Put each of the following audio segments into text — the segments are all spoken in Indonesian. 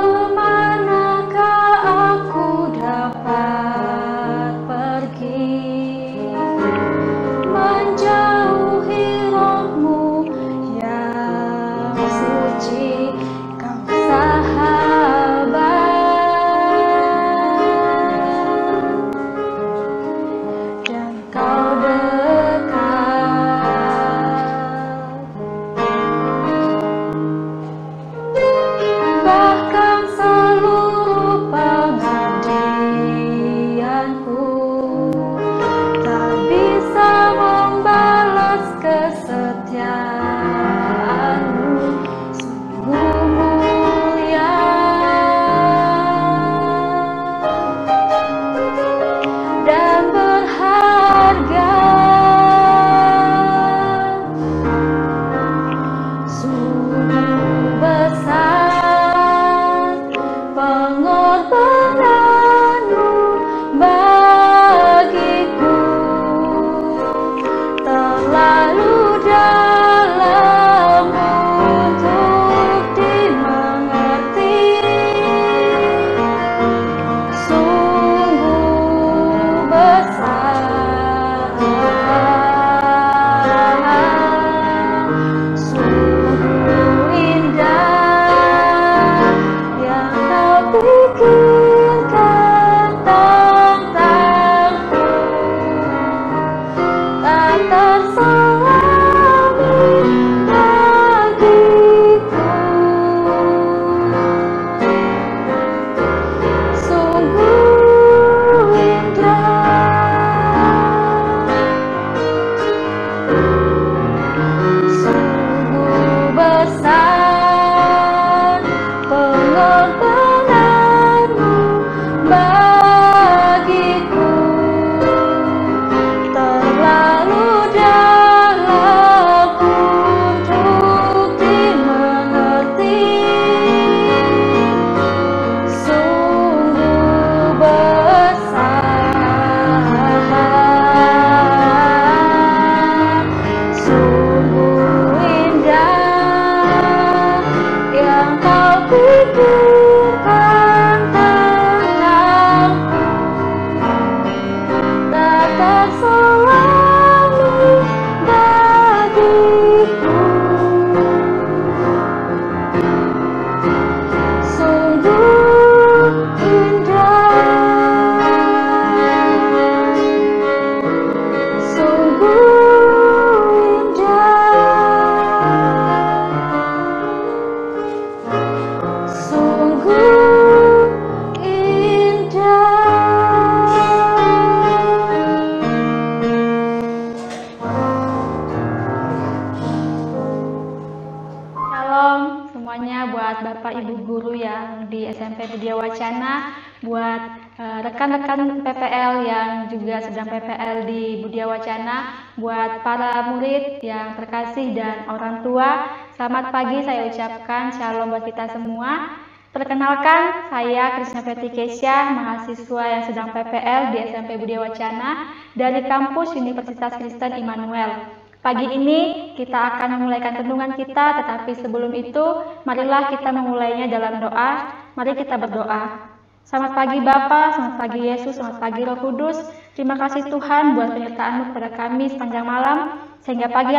Kemanakah aku dapat pergi, menjauhi rohmu yang suci, kau sahabat, dan kau dekat. Bahkan seluruh pengabdianku tak bisa membalas kesetiaanmu, sungguh mulia dan berharga, sungguh besar pengorbananmu bagiku, terlalu dalam untuk dimengerti, sungguh besar, sungguh indah yang kau pikirkan tentangku, tak terselami bagiku, sungguh indah, sungguh besar pengorbananmu bagiku, terlalu dalam untuk dimengerti, sungguh besar, sungguh indah yang kau pikirkan tentangku, tak terselami bagiku, sungguh indah, sungguh indah, sungguh Shalom semuanya, buat Bapak Ibu guru yang di SMP Budia Wacana, buat rekan-rekan PPL yang juga sedang PPL di Budia Wacana, buat para murid yang terkasih dan orang tua, selamat pagi saya ucapkan shalom buat kita semua. Perkenalkan, saya Krisna Fetri Kesya, mahasiswa yang sedang PPL di SMP Budia Wacana dari kampus Universitas Kristen Immanuel. Pagi ini kita akan memulaikan renungan kita, tetapi sebelum itu, marilah kita memulainya dalam doa. Mari kita berdoa. Selamat pagi Bapa, selamat pagi Yesus, selamat pagi Roh Kudus. Terima kasih Tuhan buat penyertaan-Mu kepada kami sepanjang malam, sehingga pagi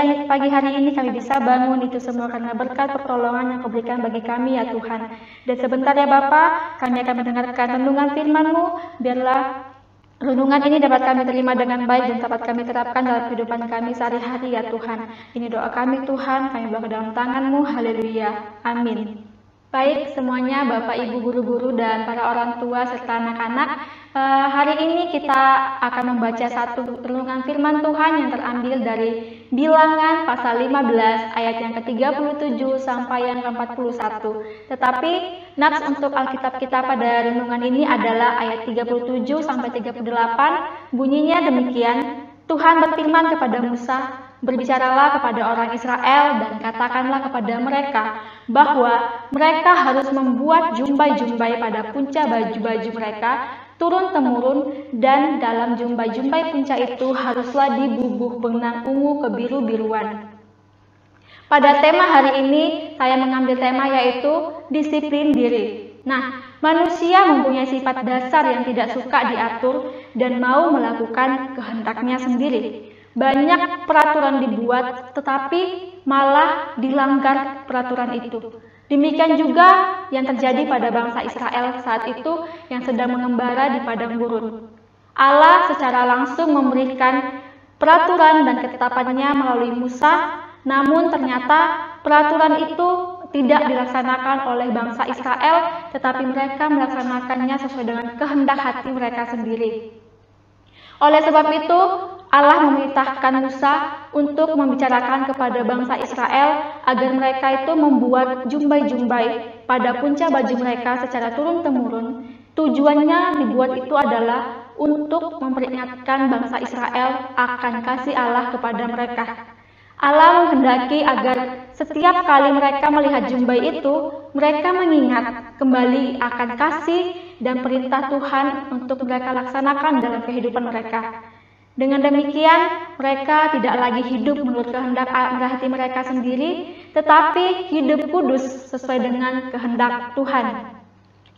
hari ini kami bisa bangun, itu semua karena berkat pertolongan yang Kau berikan bagi kami ya Tuhan. Dan sebentar ya Bapa, kami akan mendengarkan renungan firman-Mu, biarlah renungan ini dapat kami terima dengan baik dan dapat kami terapkan dalam kehidupan kami sehari-hari ya Tuhan. Ini doa kami Tuhan, kami bawa ke dalam tangan-Mu, haleluya, amin. Baik semuanya, Bapak Ibu guru-guru dan para orang tua serta anak-anak, hari ini kita akan membaca satu renungan firman Tuhan yang terambil dari Bilangan pasal 15 ayat yang ke-37 sampai yang ke-41. Tetapi nats untuk Alkitab kita pada renungan ini adalah ayat 37 sampai 38. Bunyinya demikian, Tuhan berfirman kepada Musa, berbicaralah kepada orang Israel dan katakanlah kepada mereka bahwa mereka harus membuat jumbai-jumbai pada punca baju-baju mereka turun-temurun, dan dalam jumbai-jumbai punca itu haruslah dibubuh benang ungu kebiru-biruan. Pada tema hari ini saya mengambil tema yaitu disiplin diri. Nah, manusia mempunyai sifat dasar yang tidak suka diatur dan mau melakukan kehendaknya sendiri. Banyak peraturan dibuat, tetapi malah dilanggar peraturan itu. Demikian juga yang terjadi pada bangsa Israel saat itu yang sedang mengembara di padang gurun. Allah secara langsung memberikan peraturan dan ketetapannya melalui Musa, namun ternyata peraturan itu tidak dilaksanakan oleh bangsa Israel, tetapi mereka melaksanakannya sesuai dengan kehendak hati mereka sendiri. Oleh sebab itu, Allah memerintahkan Musa untuk membicarakan kepada bangsa Israel agar mereka itu membuat jumbai-jumbai pada punca baju mereka secara turun-temurun. Tujuannya dibuat itu adalah untuk memperingatkan bangsa Israel akan kasih Allah kepada mereka. Allah menghendaki agar setiap kali mereka melihat jumbai itu, mereka mengingat kembali akan kasih dan perintah Tuhan untuk mereka laksanakan dalam kehidupan mereka. Dengan demikian, mereka tidak lagi hidup menurut kehendak hati mereka sendiri, tetapi hidup kudus sesuai dengan kehendak Tuhan.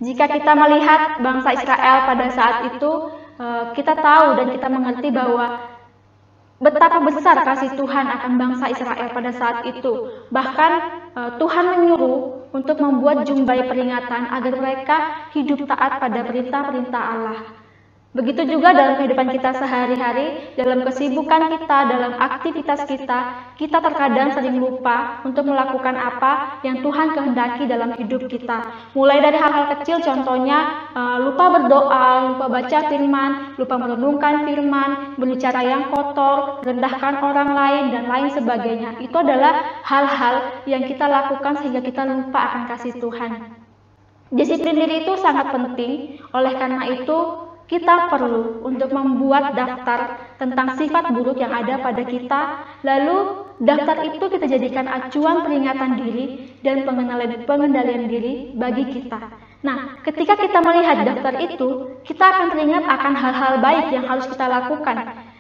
Jika kita melihat bangsa Israel pada saat itu, kita tahu dan kita mengerti bahwa betapa besar kasih Tuhan akan bangsa Israel pada saat itu. Bahkan Tuhan menyuruh untuk membuat jumbai peringatan agar mereka hidup taat pada perintah-perintah Allah. Begitu juga dalam kehidupan kita sehari-hari, dalam kesibukan kita, dalam aktivitas kita terkadang sering lupa untuk melakukan apa yang Tuhan kehendaki dalam hidup kita. Mulai dari hal-hal kecil, contohnya lupa berdoa, lupa baca firman, lupa merenungkan firman, berbicara yang kotor, rendahkan orang lain, dan lain sebagainya. Itu adalah hal-hal yang kita lakukan sehingga kita lupa akan kasih Tuhan. Disiplin diri itu sangat penting, oleh karena itu kita perlu untuk membuat daftar tentang sifat buruk yang ada pada kita, lalu daftar itu kita jadikan acuan peringatan diri dan pengendalian diri bagi kita. Nah, ketika kita melihat daftar itu, kita akan teringat akan hal-hal baik yang harus kita lakukan.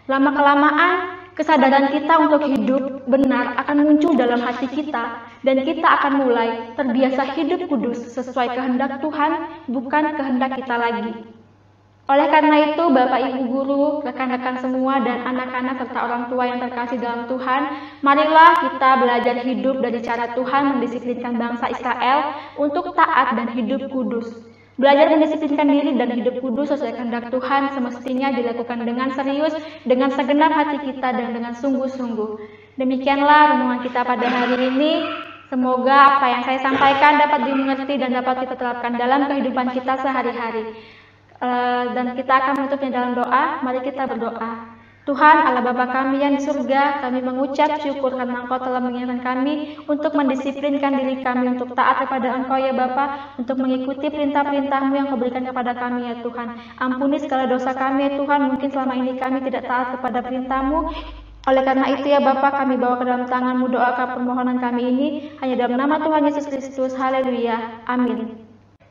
Lama-kelamaan, kesadaran kita untuk hidup benar akan muncul dalam hati kita, dan kita akan mulai terbiasa hidup kudus sesuai kehendak Tuhan, bukan kehendak kita lagi. Oleh karena itu, Bapak Ibu Guru, rekan-rekan semua, dan anak-anak serta orang tua yang terkasih dalam Tuhan, marilah kita belajar hidup dari cara Tuhan mendisiplinkan bangsa Israel untuk taat dan hidup kudus. Belajar mendisiplinkan diri dan hidup kudus sesuai kehendak Tuhan semestinya dilakukan dengan serius, dengan segenap hati kita, dan dengan sungguh-sungguh. Demikianlah renungan kita pada hari ini. Semoga apa yang saya sampaikan dapat dimengerti dan dapat kita terapkan dalam kehidupan kita sehari-hari. Dan kita akan menutupnya dalam doa. Mari kita berdoa. Tuhan Allah Bapa kami yang di surga, kami mengucap syukur karena Engkau telah mengingatkan kami untuk mendisiplinkan diri kami untuk taat kepada Engkau ya Bapa, untuk mengikuti perintah-perintah-Mu yang Kau berikan kepada kami ya Tuhan. Ampuni segala dosa kami ya Tuhan, mungkin selama ini kami tidak taat kepada perintah-Mu. Oleh karena itu ya Bapa, kami bawa ke dalam tangan-Mu doa permohonan kami ini, hanya dalam nama Tuhan Yesus Kristus. Haleluya. Amin.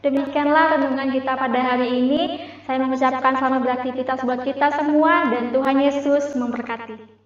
Demikianlah renungan kita pada hari ini. Saya mengucapkan selamat beraktivitas buat kita semua dan Tuhan Yesus memberkati.